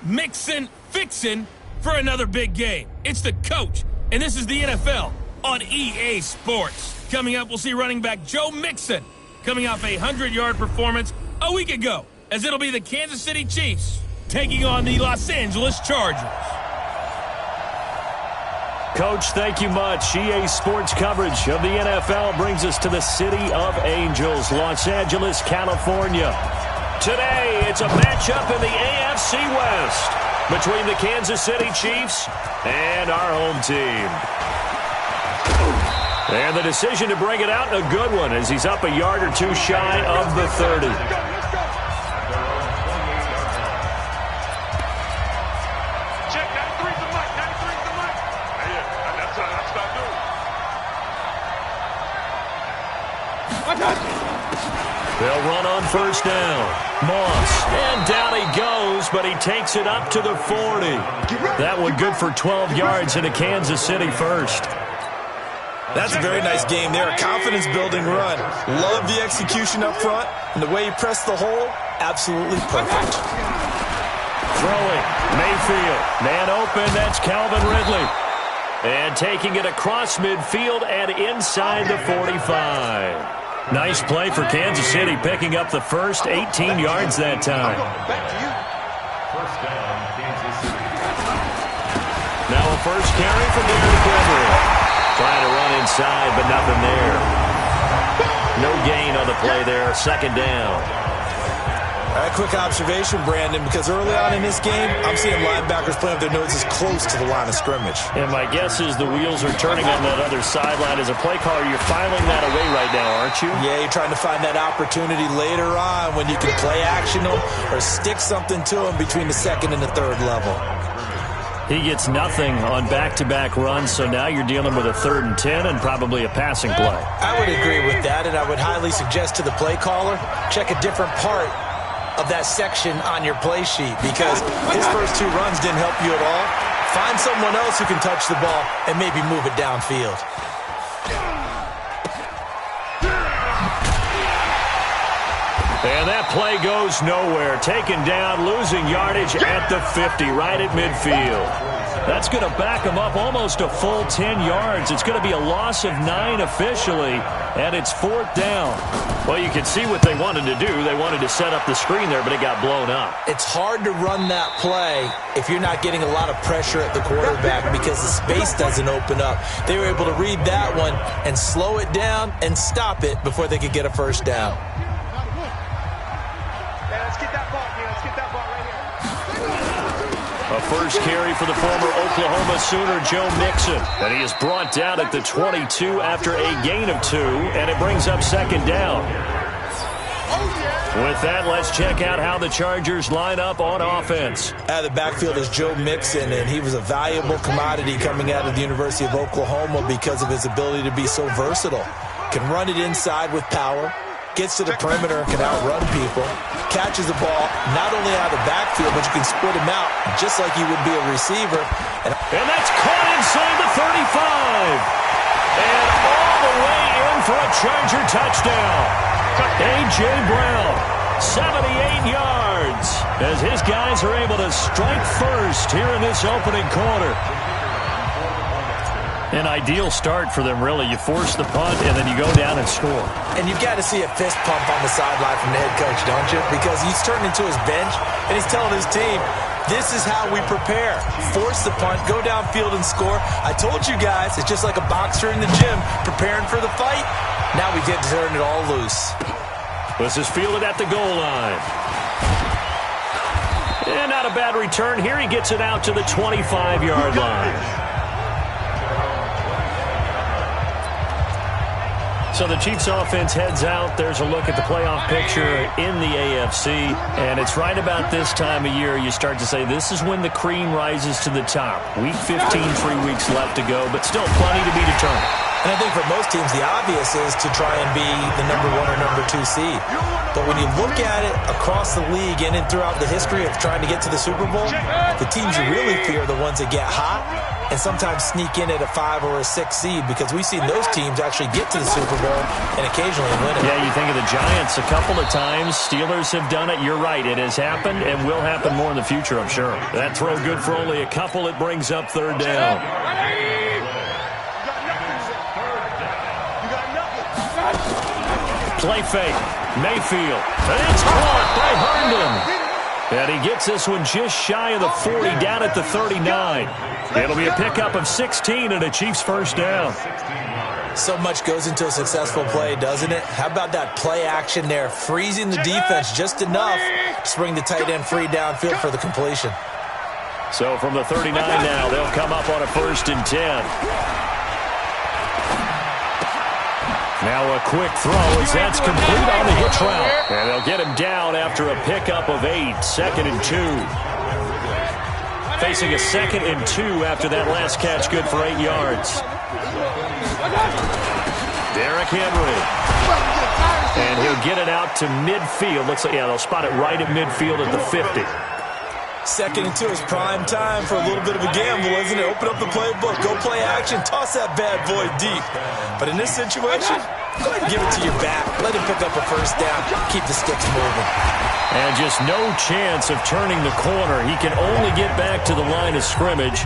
mixin', fixin' for another big game. It's the coach, and this is the NFL on EA Sports. Coming up, we'll see running back Joe Mixon coming off a 100-yard performance a week ago, as it'll be the Kansas City Chiefs taking on the Los Angeles Chargers. Coach, thank you much. EA Sports coverage of the NFL brings us to the City of Angels, Los Angeles, California. Today, it's a matchup in the AFC West between the Kansas City Chiefs and our home team. And the decision to bring it out, a good one, as he's up a yard or two shy of the 30. They'll run on first down. Moss, and down he goes, but he takes it up to the 40. That one good for 12 yards into Kansas City first. That's a very nice game there, a confidence-building run. Love the execution up front, and the way he pressed the hole, absolutely perfect. Throwing, Mayfield, man open, that's Calvin Ridley. And taking it across midfield and inside the 45. Nice play for Kansas City, picking up the first 18 yards that time. Now a first carry from Derrick Henry. Trying to run inside, but nothing there. No gain on the play there, second down. A quick observation, Brandon, because early on in this game, I'm seeing linebackers playing with their noses close to the line of scrimmage. And my guess is the wheels are turning on that other sideline. As a play caller, you're filing that away right now, aren't you? Yeah, you're trying to find that opportunity later on when you can play action them or stick something to them between the second and the third level. He gets nothing on back-to-back runs, so now you're dealing with a 3rd and 10 and probably a passing play. I would agree with that, and I would highly suggest to the play caller, check a different part of that section on your play sheet, because his first 2 runs didn't help you at all. Find someone else who can touch the ball and maybe move it downfield. And that play goes nowhere. Taken down, losing yardage at the 50, right at midfield. That's going to back him up almost a full 10 yards. It's going to be a loss of 9 officially, and it's 4th down. Well, you can see what they wanted to do. They wanted to set up the screen there, but it got blown up. It's hard to run that play if you're not getting a lot of pressure at the quarterback because the space doesn't open up. They were able to read that one and slow it down and stop it before they could get a first down. A first carry for the former Oklahoma Sooner, Joe Mixon. And he is brought down at the 22 after a gain of 2, and it brings up second down. With that, let's check out how the Chargers line up on offense. Out of the backfield is Joe Mixon, and he was a valuable commodity coming out of the University of Oklahoma because of his ability to be so versatile. Can run it inside with power, gets to the perimeter and can outrun people, catches the ball not only out of the backfield, but you can split him out just like you would be a receiver. And that's caught inside the 35. And all the way in for a Charger touchdown. A.J. Brown, 78 yards, as his guys are able to strike first here in this opening quarter. An ideal start for them, really. You force the punt, and then you go down and score. And you've got to see a fist pump on the sideline from the head coach, don't you? Because he's turned into his bench, and he's telling his team, this is how we prepare. Force the punt, go downfield and score. I told you guys, it's just like a boxer in the gym preparing for the fight. Now we get to turn it all loose. This is fielded at the goal line. And not a bad return here. He gets it out to the 25-yard line. So the Chiefs offense heads out. There's a look at the playoff picture in the AFC. And it's right about this time of year you start to say this is when the cream rises to the top. Week 15, 3 weeks left to go, but still plenty to be determined. And I think for most teams, the obvious is to try and be the number 1 or number 2 seed. But when you look at it across the league and throughout the history of trying to get to the Super Bowl, the teams you really fear are the ones that get hot and sometimes sneak in at a 5 or a 6 seed, because we've seen those teams actually get to the Super Bowl and occasionally win it. Yeah, you think of the Giants a couple of times. Steelers have done it. You're right. It has happened and will happen more in the future, I'm sure. That throw good for only a couple. It brings up third down. Play fake. Mayfield. And it's caught by Herndon. And he gets this one just shy of the 40, down at the 39. It'll be a pickup of 16 and a Chiefs first down. So much goes into a successful play, doesn't it? How about that play action there, freezing the defense just enough to bring the tight end free downfield for the completion. So from the 39 now, they'll come up on a 1st and 10. Now a quick throw as that's complete on the hitch route. And they'll get him down after a pickup of 8, 2nd and 2. Facing a 2nd and 2 after that last catch, good for 8 yards. Derrick Henry. And he'll get it out to midfield. Looks like, yeah, they'll spot it right at midfield at the 50. 2nd and 2 is prime time for a little bit of a gamble, isn't it? Open up the playbook, go play action, toss that bad boy deep. But in this situation, go ahead and give it to your back. Let him pick up a 1st down. Keep the sticks moving. And just no chance of turning the corner. He can only get back to the line of scrimmage.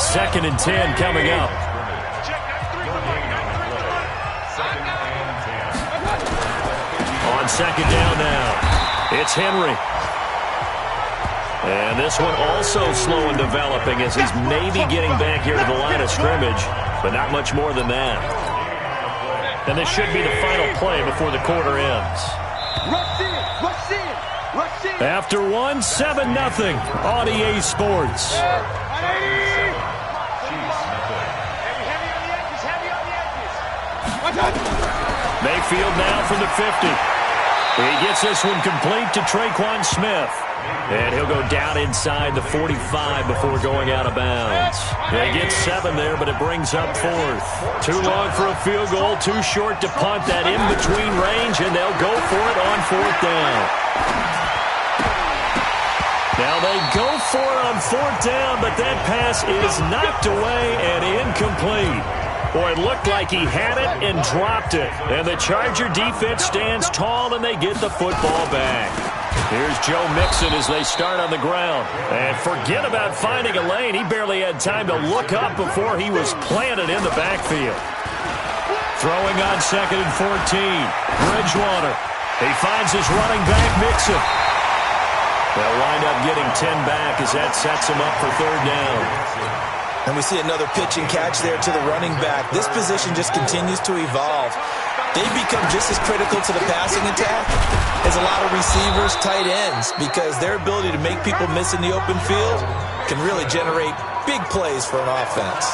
2nd and 10 coming up. On 2nd down now, it's Henry. And this one also slow in developing as he's maybe getting back here to the line of scrimmage, but not much more than that. And this should be the final play before the quarter ends. After one, 7-0 on EA Sports. Mayfield now from the 50. He gets this one complete to Traquan Smith. And he'll go down inside the 45 before going out of bounds. They get 7 there, but it brings up 4th. Too long for a field goal, too short to punt that in-between range, and they'll go for it on 4th down. Now they go for it on 4th down, but that pass is knocked away and incomplete. Boy, it looked like he had it and dropped it. And the Charger defense stands tall, and they get the football back. Here's Joe Mixon as they start on the ground. And forget about finding a lane. He barely had time to look up before he was planted in the backfield. Throwing on 2nd and 14. Bridgewater. He finds his running back, Mixon. They'll wind up getting 10 back as that sets him up for 3rd down. And we see another pitch and catch there to the running back. This position just continues to evolve. They become just as critical to the passing attack as a lot of receivers, tight ends, because their ability to make people miss in the open field can really generate big plays for an offense.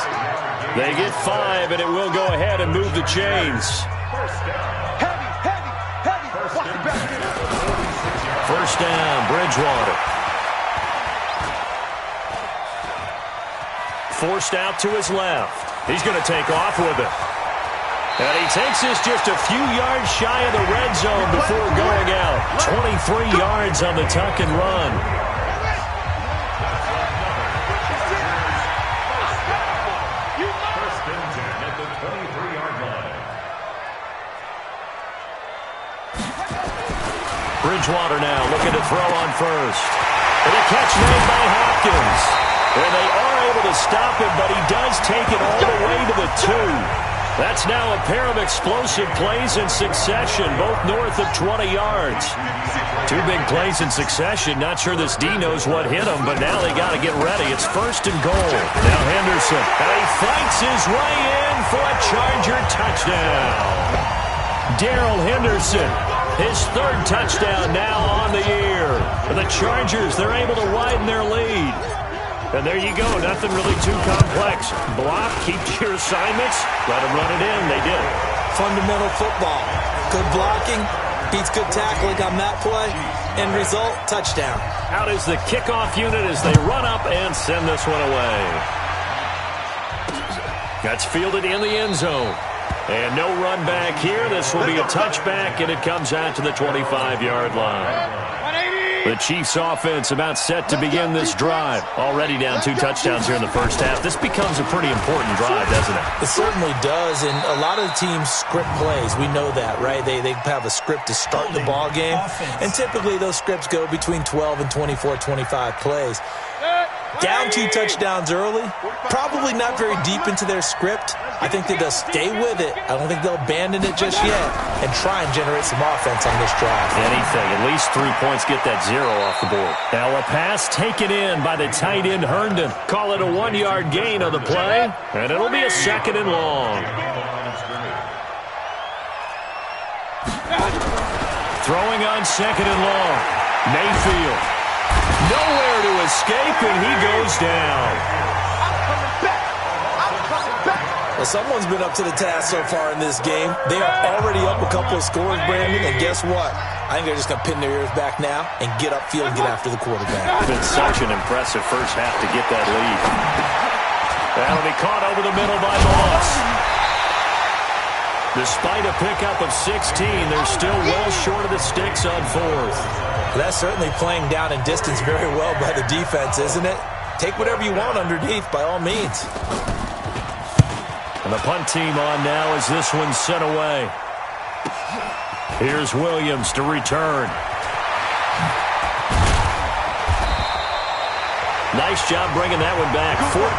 They get 5, and it will go ahead and move the chains. First down, Bridgewater. Forced out to his left. He's going to take off with it. And he takes this just a few yards shy of the red zone before going out. 23 yards on the tuck and run. Bridgewater now looking to throw on 1st. And a catch made by Hopkins. And they are able to stop him, but he does take it all the way to the 2. That's now a pair of explosive plays in succession, both north of 20 yards. 2 big plays in succession. Not sure this D knows what hit him, but now they got to get ready. It's 1st and goal. Now Henderson. And he fights his way in for a Charger touchdown. Darrell Henderson. His 3rd touchdown now on the year. And the Chargers, they're able to widen their lead. And there you go, nothing really too complex. Block, keep to your assignments, let them run it in. They did it. Fundamental football. Good blocking, beats good tackling on that play. End result, touchdown. Out is the kickoff unit as they run up and send this one away. That's fielded in the end zone. And no run back here. This will be a touchback, and it comes out to the 25-yard line. The Chiefs offense about set to begin this drive. Already down 2 touchdowns here in the first half. This becomes a pretty important drive, doesn't it? It certainly does, and a lot of the teams script plays. We know that, right? They have a script to start the ball game, and typically those scripts go between 12 and 24, 25 plays. Down 2 touchdowns early, probably not very deep into their script. I think that they'll stay with it. I don't think they'll abandon it just yet and try and generate some offense on this drive. Anything. At least 3 points, get that 0 off the board. Now a pass taken in by the tight end Herndon. Call it a 1-yard gain on the play, and it'll be a 2nd and long. Throwing on 2nd and long. Mayfield. Nowhere to escape, and he goes down. Well, someone's been up to the task so far in this game. They are already up a couple of scores, Brandon, and guess what? I think they're just going to pin their ears back now and get upfield and get after the quarterback. It's been such an impressive first half to get that lead. That'll be caught over the middle by Moss. Despite a pickup of 16, they're still well short of the sticks on 4th. That's certainly playing down in distance very well by the defense, isn't it? Take whatever you want underneath, by all means. And the punt team on now as this one's sent away. Here's Williams to return. Nice job bringing that one back. 14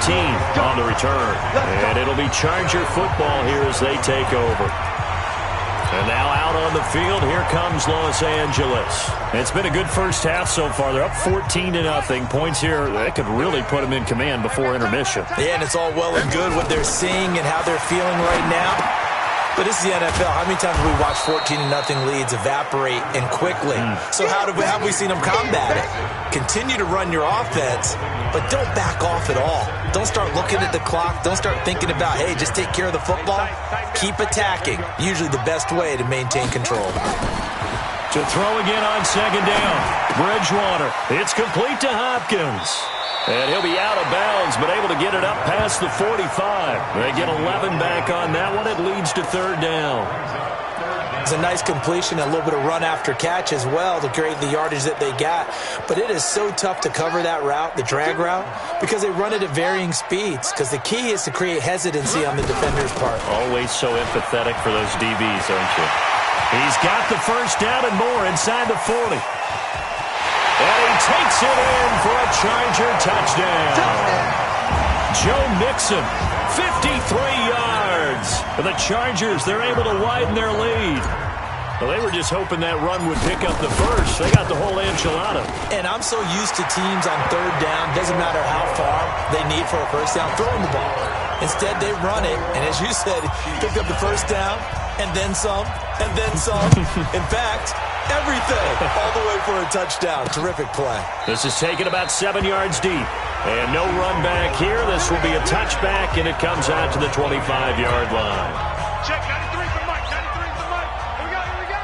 on the return. And it'll be Charger football here as they take over. And now out on the field, here comes Los Angeles. It's been a good first half so far. They're up 14-0. Points here, that could really put them in command before intermission. Yeah, and it's all well and good what they're seeing and how they're feeling right now. But this is the NFL. How many times have we watched 14-0 leads evaporate and quickly? So how have we seen them combat it? Continue to run your offense, but don't back off at all. Don't start looking at the clock. Don't start thinking about, hey, just take care of the football. Keep attacking. Usually the best way to maintain control. To throw again on 2nd down. Bridgewater. It's complete to Hopkins. And he'll be out of bounds, but able to get it up past the 45. They get 11 back on that one. It leads to 3rd down. It's a nice completion, a little bit of run after catch as well to create the yardage that they got. But it is so tough to cover that route, the drag route, because they run it at varying speeds. Because the key is to create hesitancy on the defender's part. Always so empathetic for those DBs, aren't you? He's got the 1st down and more inside the 40. And he takes it in for a Charger touchdown. Joe Mixon, 53 yards. For the Chargers, they're able to widen their lead. Well, they were just hoping that run would pick up the first. They got the whole enchilada. And I'm so used to teams on 3rd down, doesn't matter how far they need for a 1st down, throwing the ball. Instead, they run it, and as you said, picked up the 1st down, and then some, and then some. In fact, everything, all the way for a touchdown. Terrific play. This is taken about 7 yards deep. And no run back here. This will be a touchback, and it comes out to the 25-yard line. Check 93 for Mike. 93 for Mike. Here we go.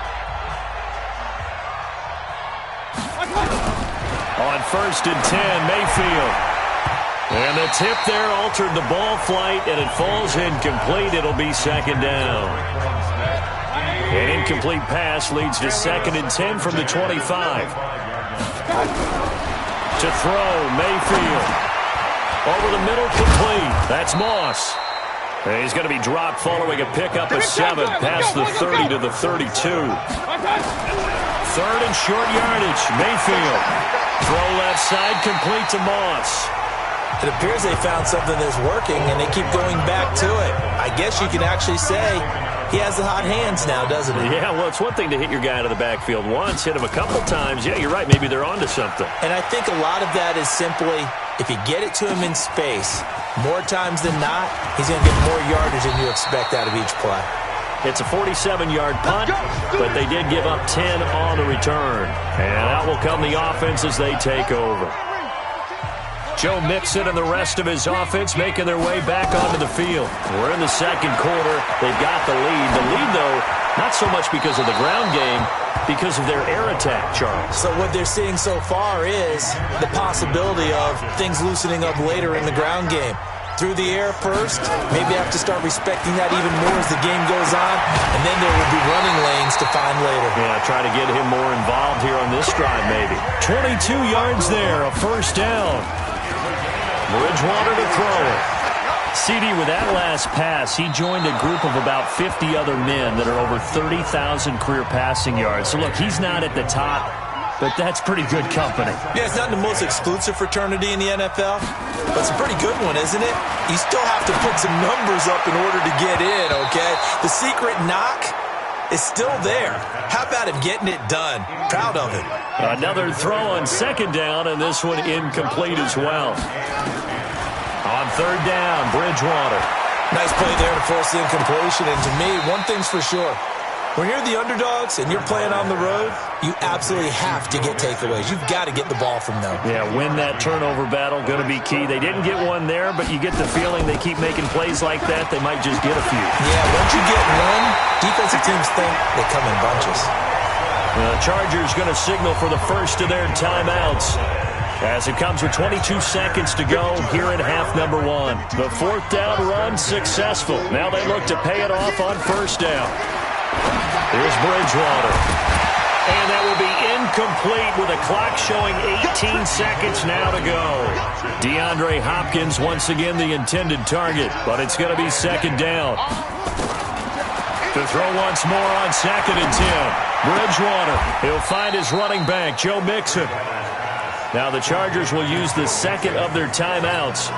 On 1st and 10, Mayfield. And the tip there altered the ball flight, and it falls incomplete. It'll be 2nd down. An incomplete pass leads to 2nd and 10 from the 25. To throw, Mayfield. Over the middle, complete. That's Moss. And he's going to be dropped following a pickup of 7 past the 30 to the 32. 3rd and short yardage, Mayfield. Throw left side, complete to Moss. It appears they found something that's working, and they keep going back to it. I guess you can actually say he has the hot hands now, doesn't he? Yeah, well, it's one thing to hit your guy out of the backfield once, hit him a couple times. Yeah, you're right. Maybe they're onto something. And I think a lot of that is simply, if you get it to him in space, more times than not, he's going to get more yardage than you expect out of each play. It's a 47-yard punt, but they did give up 10 on the return. And out will come the offense as they take over. Joe Mixon and the rest of his offense making their way back onto the field. We're in the 2nd quarter. They've got the lead. The lead, though, not so much because of the ground game, because of their air attack, Charles. So what they're seeing so far is the possibility of things loosening up later in the ground game. Through the air first, maybe have to start respecting that even more as the game goes on, and then there will be running lanes to find later. Yeah, try to get him more involved here on this drive, maybe. 22 yards there, a first down. Bridgewater to throw it. CD, with that last pass, he joined a group of about 50 other men that are over 30,000 career passing yards. So, look, he's not at the top, but that's pretty good company. Yeah, it's not the most exclusive fraternity in the NFL, but it's a pretty good one, isn't it? You still have to put some numbers up in order to get in, okay? The secret knock is still there. How about him getting it done? Proud of him. Another throw on second down, and this one incomplete as well. On third down, Bridgewater. Nice play there to force the incompletion, and to me, one thing's for sure. When you're the underdogs and you're playing on the road, you absolutely have to get takeaways. You've got to get the ball from them. Yeah, win that turnover battle, going to be key. They didn't get one there, but you get the feeling they keep making plays like that, they might just get a few. Yeah, once you get one, defensive teams think they come in bunches. The Chargers going to signal for the first of their timeouts, as it comes with 22 seconds to go here in half number one. The fourth down run successful. Now they look to pay it off on first down. Here's Bridgewater. And that will be incomplete with a clock showing 18 seconds now to go. DeAndre Hopkins once again the intended target, but it's going to be second down. To throw once more on second and 10. Bridgewater. He'll find his running back, Joe Mixon. Now the Chargers will use the second of their timeouts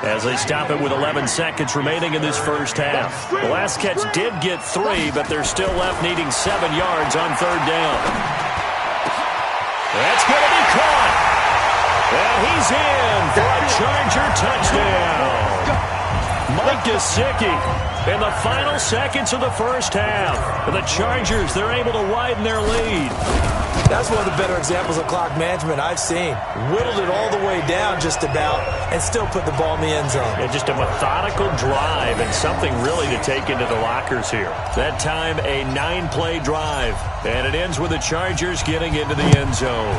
as they stop it with 11 seconds remaining in this first half. The last catch did get 3, but they're still left needing 7 yards on third down. That's going to be caught. And he's in for a Charger touchdown. Mike Gesicki in the final seconds of the first half. The Chargers, they're able to widen their lead. That's one of the better examples of clock management I've seen. Whittled it all the way down just about and still put the ball in the end zone. Yeah, just a methodical drive and something really to take into the lockers here. That time a 9-play drive, and it ends with the Chargers getting into the end zone.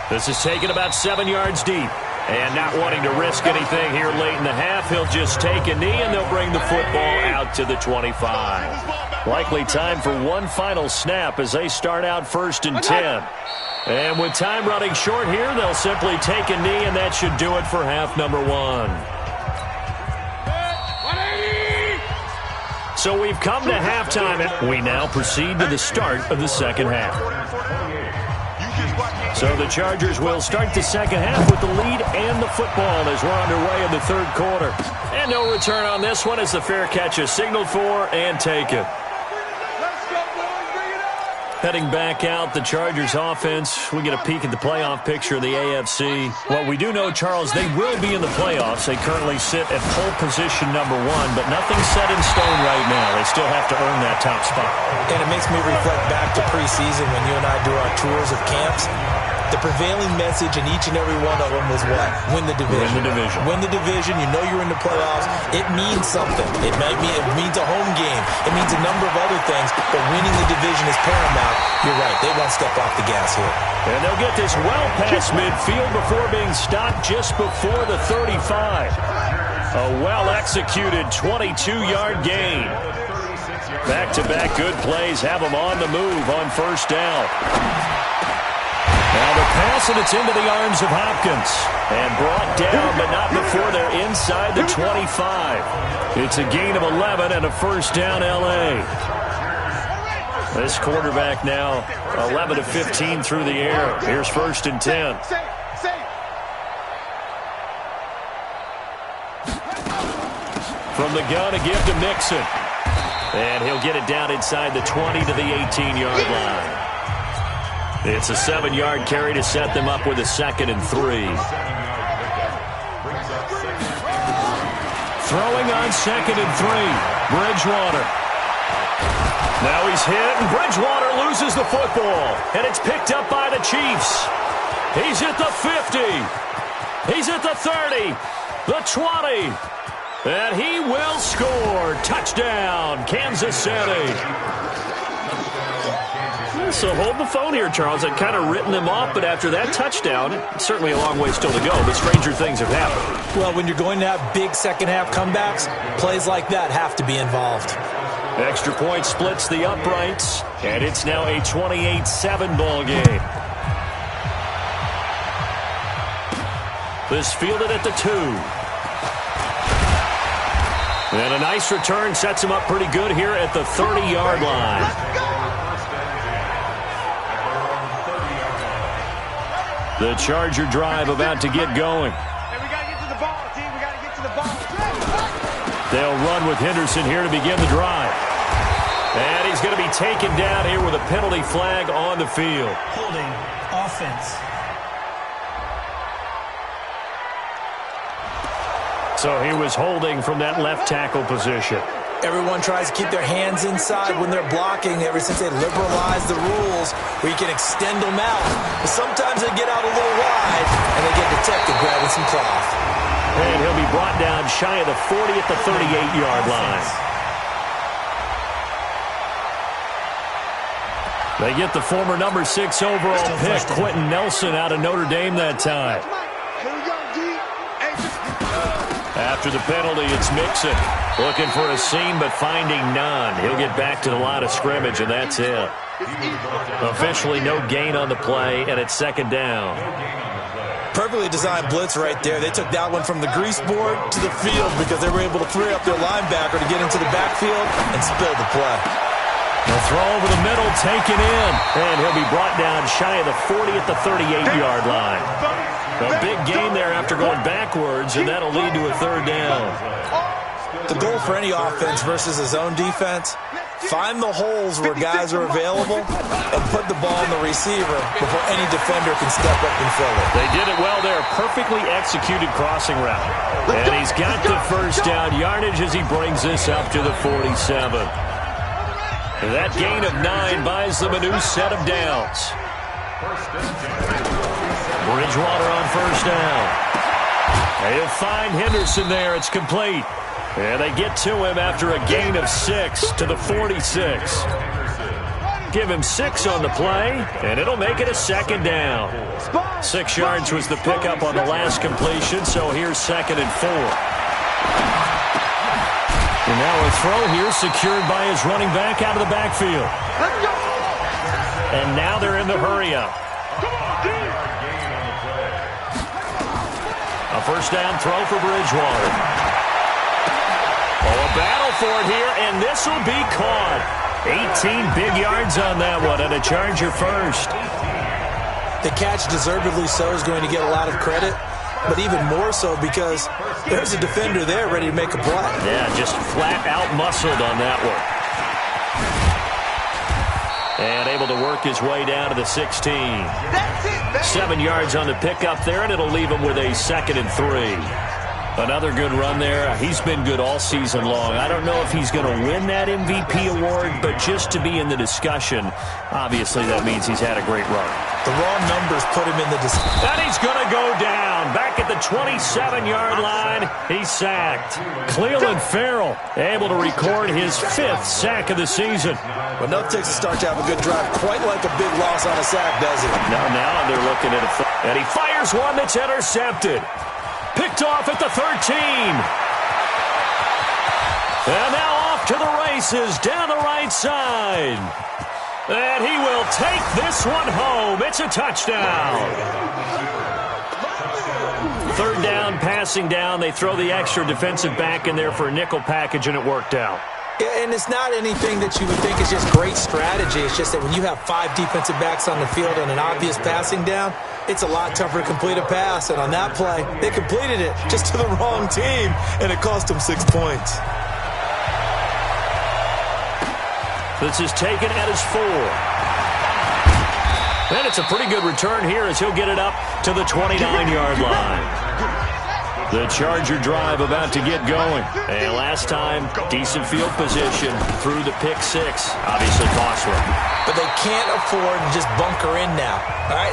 This is taken about 7 yards deep. And not wanting to risk anything here late in the half, he'll just take a knee and they'll bring the football out to the 25. Likely time for one final snap as they start out first and 10. And with time running short here, they'll simply take a knee, and that should do it for half number one. So we've come to halftime. We now proceed to the start of the second half. So the Chargers will start the second half with the lead and the football as we're underway in the third quarter. And no return on this one as the fair catch is signaled for and taken. Heading back out, the Chargers offense. We get a peek at the playoff picture of the AFC. Well, we do know, Charles, they will be in the playoffs. They currently sit at pole position number 1, but nothing's set in stone right now. They still have to earn that top spot. And it makes me reflect back to preseason when you and I do our tours of camps. The prevailing message in each and every one of them was what? Win the division. Win the division. Win the division. You know you're in the playoffs. It means something. It means a home game. It means a number of other things, but winning the division is paramount. You're right. They won't step off the gas here. And they'll get this well past midfield before being stopped just before the 35. A well-executed 22-yard gain. Back-to-back good plays have them on the move on first down. Now the pass, and it's into the arms of Hopkins. And brought down, but not before they're inside the 25. It's a gain of 11 and a first down, L.A. This quarterback now 11 of 15 through the air. Here's first and 10. From the gun, a give to Mixon. And he'll get it down inside the 20 to the 18-yard line. It's a 7-yard carry to set them up with a 2nd and 3. Throwing on 2nd and 3. Bridgewater. Now he's hit, and Bridgewater loses the football. And it's picked up by the Chiefs. He's at the 50. He's at the 30. The 20. And he will score. Touchdown, Kansas City. So hold the phone here, Charles. I'd kind of written them off, but after that touchdown, it's certainly a long way still to go, but stranger things have happened. Well, when you're going to have big second-half comebacks, plays like that have to be involved. Extra point splits the uprights, and it's now a 28-7 ball game. This fielded at the 2. And a nice return sets him up pretty good here at the 30-yard line. The Charger drive about to get going. Hey, we got to get to the ball, team. We got to get to the ball. They'll run with Henderson here to begin the drive. And he's going to be taken down here with a penalty flag on the field. Holding offense. So he was holding from that left tackle position. Everyone tries to keep their hands inside when they're blocking ever since they liberalized the rules where you can extend them out. But sometimes they get out a little wide and they get detected grabbing some cloth. And he'll be brought down shy of the 40 at the 38-yard line. They get the former number 6 overall pick, Quentin Nelson, out of Notre Dame that time. Here we go, D. Hey, After the penalty, it's Mixon. Looking for a seam, but finding none. He'll get back to the line of scrimmage, and that's it. Officially no gain on the play, and it's second down. Perfectly designed blitz right there. They took that one from the grease board to the field because they were able to free up their linebacker to get into the backfield and spill the play. The throw over the middle, taken in. And he'll be brought down shy of the 40 at the 38-yard line. A big gain there after going backwards, and that'll lead to a third down. The goal for any offense versus a zone defense, find the holes where guys are available and put the ball in the receiver before any defender can step up and fill it. They did it well there. Perfectly executed crossing route. And he's got the first down yardage as he brings this up to the 47. That gain of 9 buys them a new set of downs. Bridgewater on first down. They'll find Henderson there. It's complete. And they get to him after a gain of 6 to the 46. Give him 6 on the play, and it'll make it a second down. 6 yards was the pickup on the last completion, so here's 2nd and 4. And now a throw here secured by his running back out of the backfield. And now they're in the hurry-up. A first down throw for Bridgewater. Oh, a battle for it here, and this will be caught. 18 big yards on that one, and a Charger first. The catch, deservedly so, is going to get a lot of credit, but even more so because there's a defender there ready to make a play. Yeah, just flat out muscled on that one. And able to work his way down to the 16. 7 yards on the pickup there, and it'll leave him with a 2nd and 3. Another good run there. He's been good all season long. I don't know if he's going to win that MVP award, but just to be in the discussion, obviously that means he's had a great run. The raw numbers put him in the discussion. And he's going to go down. Back at the 27-yard line, he's sacked. Cleveland Farrell able to record his 5th sack of the season. But no takes to start to have a good drive, quite like a big loss on a sack, does it? Now they're looking at and he fires one that's intercepted. Picked off at the 13. And now off to the races down the right side. And he will take this one home. It's a touchdown. 3rd down, passing down. They throw the extra defensive back in there for a nickel package, and it worked out. Yeah, and it's not anything that you would think is just great strategy. It's just that when you have 5 defensive backs on the field on an obvious passing down, it's a lot tougher to complete a pass. And on that play, they completed it just to the wrong team, and it cost them 6 points. This is taken at his 4. And it's a pretty good return here as he'll get it up to the 29-yard line. The Charger drive about to get going. And last time, decent field position through the pick six. Obviously cost them. But they can't afford to just bunker in now. All right,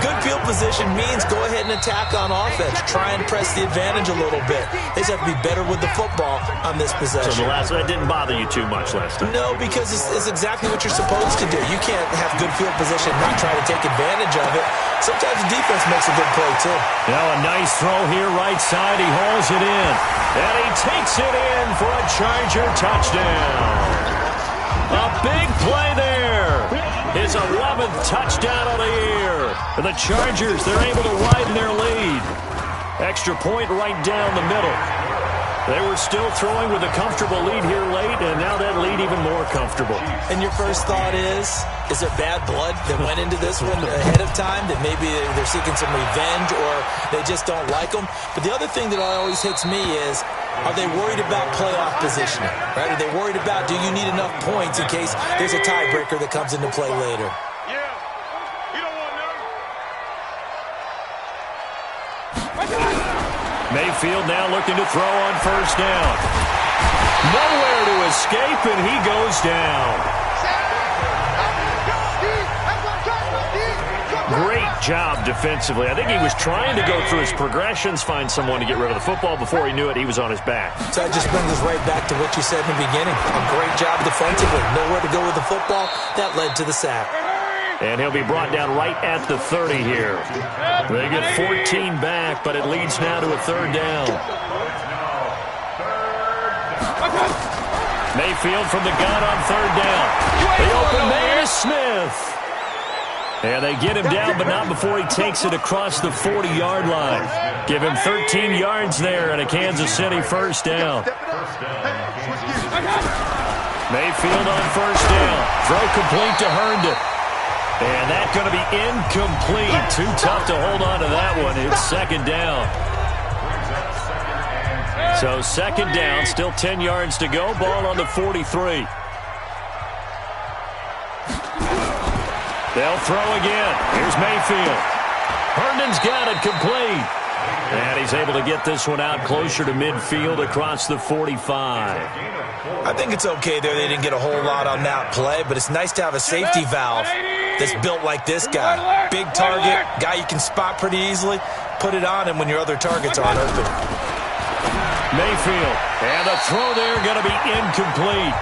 good field position means go ahead and attack on offense. Try and press the advantage a little bit. They just have to be better with the football on this possession. So the last one didn't bother you too much last time? No, because it's exactly what you're supposed to do. You can't have good field position and not try to take advantage of it. Sometimes the defense makes a good play, too. Now a nice throw here right side. He hauls it in. And he takes it in for a Charger touchdown. A big play there. His 11th touchdown of the year. And the Chargers, they're able to widen their lead. Extra point right down the middle. They were still throwing with a comfortable lead here late, and now that lead even more comfortable. And your first thought is there bad blood that went into this one ahead of time, that maybe they're seeking some revenge or they just don't like them? But the other thing that always hits me is, are they worried about playoff positioning? Right? Are they worried about, do you need enough points in case there's a tiebreaker that comes into play later? Mayfield now looking to throw on first down. Nowhere to escape, and he goes down. Great job defensively. I think he was trying to go through his progressions, find someone to get rid of the football. Before he knew it, he was on his back. So that just brings us right back to what you said in the beginning. A great job defensively. Nowhere to go with the football. That led to the sack. And he'll be brought down right at the 30 here. They get 14 back, but it leads now to a third down. Mayfield from the gun on third down. The open man is Smith. And they get him down, but not before he takes it across the 40-yard line. Give him 13 yards there and a Kansas City first down. Mayfield on first down. Throw complete to Herndon. And that's going to be incomplete. Too tough to hold on to that one. It's second down. So second down, still 10 yards to go. Ball on the 43. They'll throw again. Here's Mayfield. Herndon's got it complete. And he's able to get this one out closer to midfield across the 45. I think it's okay there. They didn't get a whole lot on that play, but it's nice to have a safety valve that's built like this guy. Big target, guy you can spot pretty easily. Put it on him when your other targets aren't open. Mayfield. And a throw there going to be incomplete.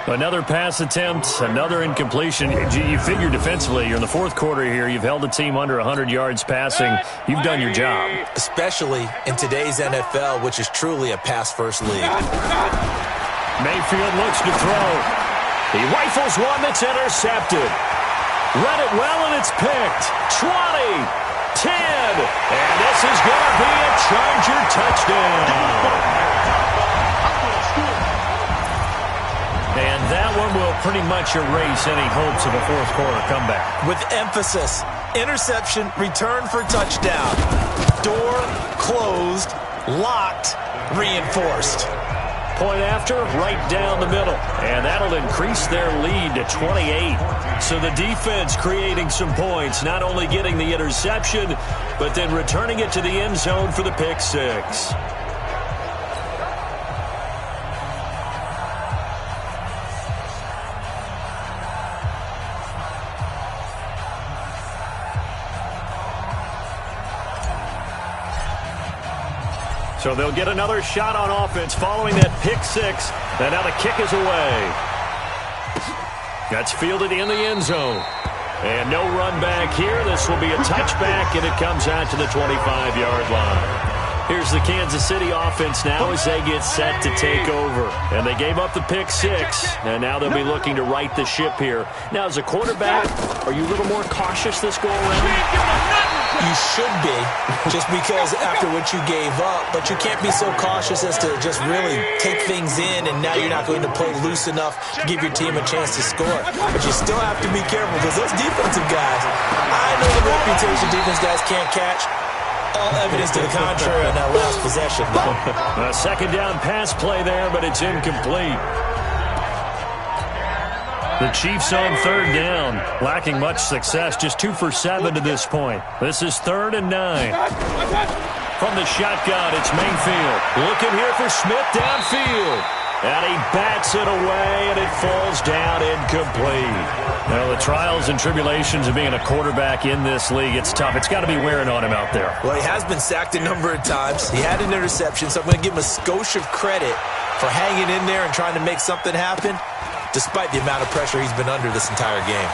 Another pass attempt, another incompletion. You figure defensively, you're in the fourth quarter here. You've held the team under 100 yards passing. You've done your job. Especially in today's NFL, which is truly a pass-first league. Mayfield looks to throw. He rifles one that's intercepted. Read it well, and it's picked. 20, 10, and this is going to be a Charger touchdown. And that one will pretty much erase any hopes of a fourth quarter comeback. With emphasis, interception, return for touchdown. Door closed, locked, reinforced. Point after, right down the middle. And that'll increase their lead to 28. So the defense creating some points, not only getting the interception, but then returning it to the end zone for the pick six. So they'll get another shot on offense following that pick six. And now the kick is away. That's fielded in the end zone. And no run back here. This will be a touchback, and it comes out to the 25-yard line. Here's the Kansas City offense now as they get set to take over. And they gave up the pick six, and now they'll be looking to right the ship here. Now, as a quarterback, are you a little more cautious this go-around? You should be, just because after what you gave up, but you can't be so cautious as to just really take things in, and now you're not going to play loose enough to give your team a chance to score. But you still have to be careful, because those defensive guys, I know the reputation defense guys can't catch. All evidence to the contrary on that last possession, though. A second down pass play there, but it's incomplete. The Chiefs on third down, lacking much success, just 2 for 7 to this point. This is 3rd and 9. From the shotgun, it's Mayfield. Looking here for Smith downfield. And he bats it away, and it falls down incomplete. Now, the trials and tribulations of being a quarterback in this league, it's tough. It's got to be wearing on him out there. Well, he has been sacked a number of times. He had an interception, so I'm going to give him a skosh of credit for hanging in there and trying to make something happen, despite the amount of pressure he's been under this entire game.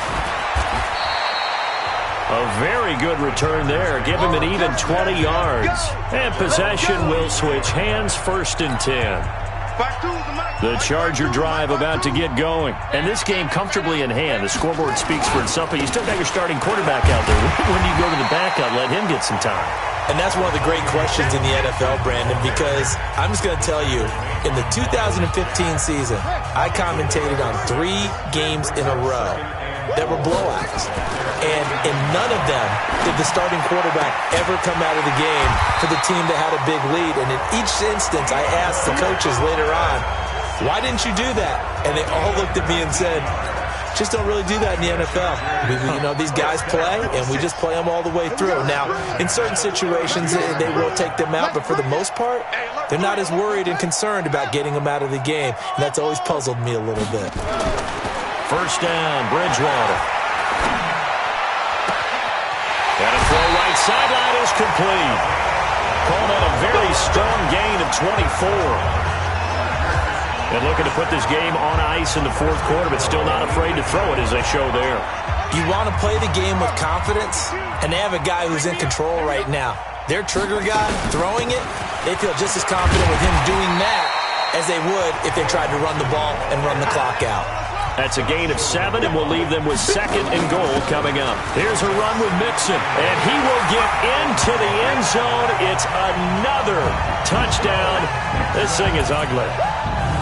A very good return there. Give him an even 20 yards. And possession will switch hands, 1st and 10. The Charger drive about to get going. And this game comfortably in hand. The scoreboard speaks for itself, but you still got your starting quarterback out there. When do you go to the backup, let him get some time? And that's one of the great questions in the NFL, Brandon, because I'm just going to tell you, in the 2015 season, I commentated on 3 games in a row that were blowouts. And in none of them did the starting quarterback ever come out of the game for the team that had a big lead. And in each instance, I asked the coaches later on, why didn't you do that? And they all looked at me and said, just don't really do that in the NFL. You know, these guys play, and we just play them all the way through. Now, in certain situations, they will take them out, but for the most part, they're not as worried and concerned about getting them out of the game. And that's always puzzled me a little bit. First down, Bridgewater. And a throw right sideline is complete. Called on a very strong gain of 24. And looking to put this game on ice in the fourth quarter, but still not afraid to throw it as they show there. You want to play the game with confidence, and they have a guy who's in control right now. Their trigger guy throwing it, they feel just as confident with him doing that as they would if they tried to run the ball and run the clock out. That's a gain of 7, and we'll leave them with 2nd and goal coming up. Here's a run with Mixon, and he will get into the end zone. It's another touchdown. This thing is ugly.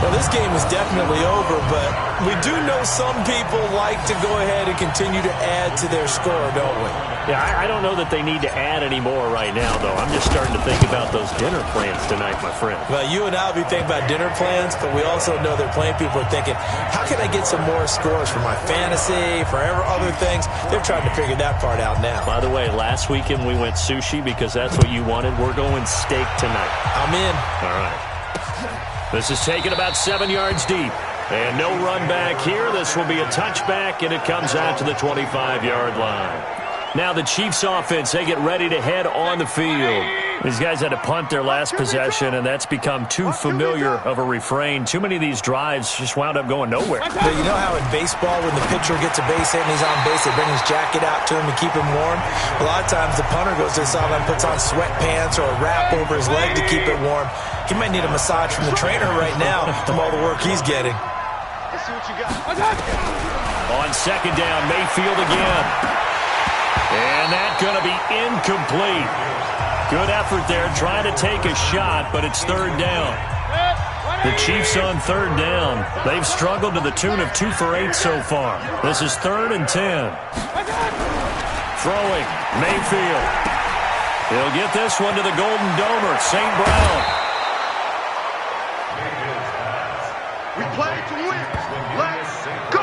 Well, this game is definitely over, but we do know some people like to go ahead and continue to add to their score, don't we? Yeah, I don't know that they need to add any more right now, though. I'm just starting to think about those dinner plans tonight, my friend. Well, you and I will be thinking about dinner plans, but we also know their playing people are thinking, how can I get some more scores for my fantasy, for other things? They're trying to figure that part out now. By the way, last weekend we went sushi because that's what you wanted. We're going steak tonight. I'm in. All right. This is taken about 7 yards deep. And no run back here. This will be a touchback, and it comes out to the 25-yard line. Now the Chiefs offense, they get ready to head on the field. These guys had to punt their last possession, and that's become too familiar of a refrain. Too many of these drives just wound up going nowhere. But you know how in baseball, when the pitcher gets a base hit and he's on base, they bring his jacket out to him to keep him warm? A lot of times the punter goes to the sideline, puts on sweatpants or a wrap over his leg to keep it warm. He might need a massage from the trainer right now from all the work he's getting. Let's see what you got. On second down, Mayfield again. And that's going to be incomplete. Good effort there, trying to take a shot, but it's third down. The Chiefs on third down. They've struggled to the tune of 2 for 8 so far. This is 3rd and 10. Throwing, Mayfield. He'll get this one to the Golden Domer, St. Brown. We play to win. Let's go.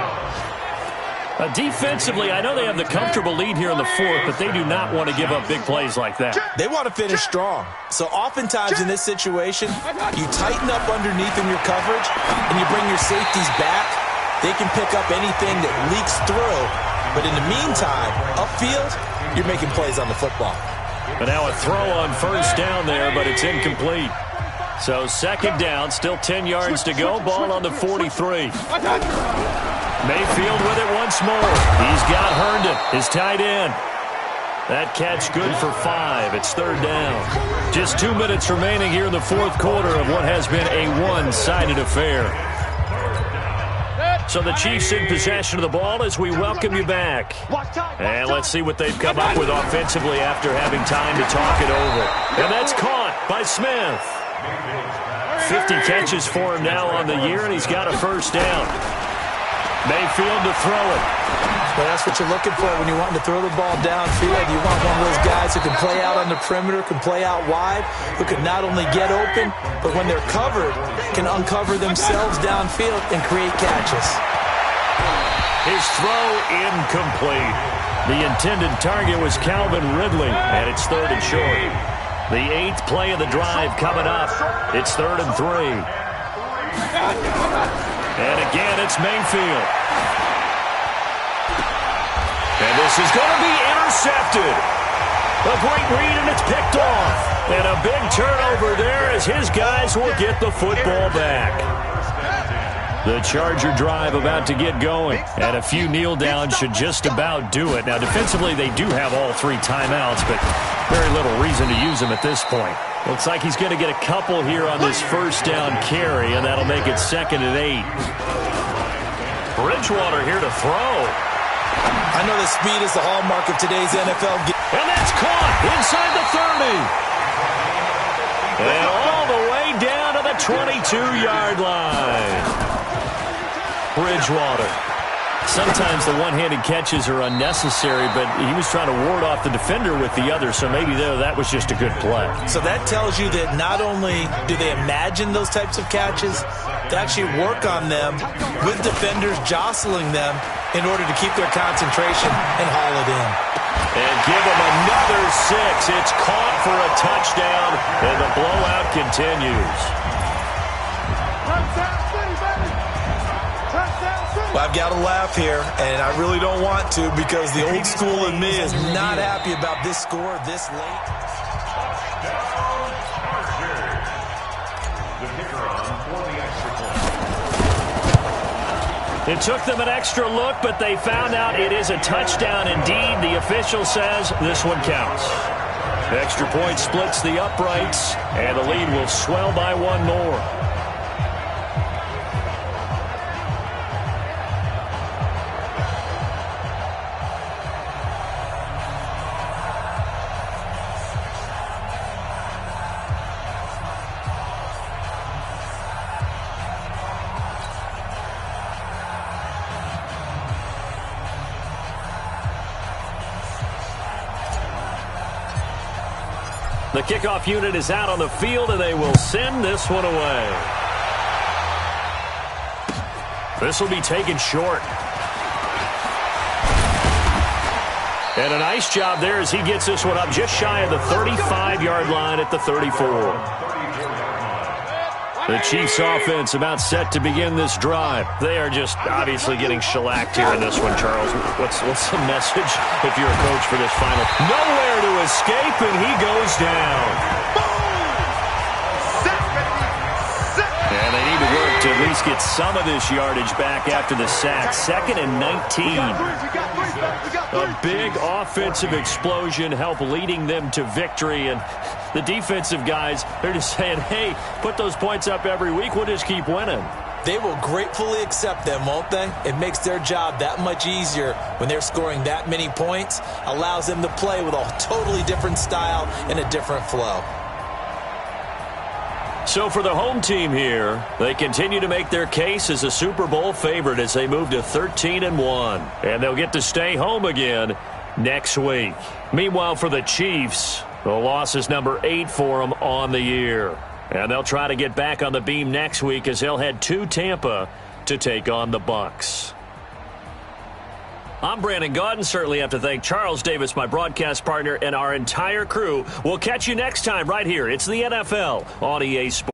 Defensively, I know they have the comfortable lead here in the 4th, but they do not want to give up big plays like that. They want to finish strong. So oftentimes in this situation, you tighten up underneath in your coverage and you bring your safeties back. They can pick up anything that leaks through. But in the meantime, upfield, you're making plays on the football. But now a throw on first down there, but it's incomplete. So second down, still 10 yards to go. Ball on the 43. Mayfield with it once more. He's got Herndon, his tight end. That catch good for 5. It's third down. Just 2 minutes remaining here in the 4th quarter of what has been a one-sided affair. So the Chiefs in possession of the ball as we welcome you back. And let's see what they've come up with offensively after having time to talk it over. And that's caught by Smith. 50 catches for him now on the year, and he's got a first down. Mayfield to throw it. Well, that's what you're looking for when you want to throw the ball downfield. You want one of those guys who can play out on the perimeter, can play out wide, who can not only get open, but when they're covered, can uncover themselves downfield and create catches. His throw incomplete. The intended target was Calvin Ridley, and it's 3rd and short. The 8th play of the drive coming up. It's 3rd and 3. And again, it's Mayfield. And this is going to be intercepted. A great read, and it's picked off. And a big turnover there as his guys will get the football back. The Charger drive about to get going. And a few kneel downs should just about do it. Now, defensively, they do have all 3 timeouts, but very little reason to use them at this point. Looks like he's going to get a couple here on this first down carry, and that'll make it 2nd and 8. Bridgewater here to throw. I know the speed is the hallmark of today's NFL game. And that's caught inside the 30. And all the way down to the 22-yard line. Bridgewater. Sometimes the one-handed catches are unnecessary, but he was trying to ward off the defender with the other, so maybe that was just a good play. So that tells you that not only do they imagine those types of catches, they actually work on them with defenders jostling them in order to keep their concentration and haul it in. And give them another 6. It's caught for a touchdown, and the blowout continues. Well, I've got to laugh here, and I really don't want to because the old school in me is not happy about this score this late. It took them an extra look, but they found out it is a touchdown indeed. The official says this one counts. The extra point splits the uprights, and the lead will swell by 1 more. The kickoff unit is out on the field, and they will send this one away. This will be taken short. And a nice job there as he gets this one up just shy of the 35-yard line at the 34. The Chiefs offense about set to begin this drive. They are just obviously getting shellacked here in this one, Charles. What's the message if you're a coach for this final? Nowhere to escape, and he goes down. to at least get some of this yardage back after the sack. 2nd and 19. A big offensive explosion helped leading them to victory, and the defensive guys, they're just saying, hey, put those points up every week, we'll just keep winning. They will gratefully accept them, won't they? It makes their job that much easier when they're scoring that many points, allows them to play with a totally different style and a different flow. So for the home team here, they continue to make their case as a Super Bowl favorite as they move to 13-1. And they'll get to stay home again next week. Meanwhile, for the Chiefs, the loss is number 8 for them on the year. And they'll try to get back on the beam next week as they'll head to Tampa to take on the Bucs. I'm Brandon Gaudin. Certainly have to thank Charles Davis, my broadcast partner, and our entire crew. We'll catch you next time right here. It's the NFL on EA Sports.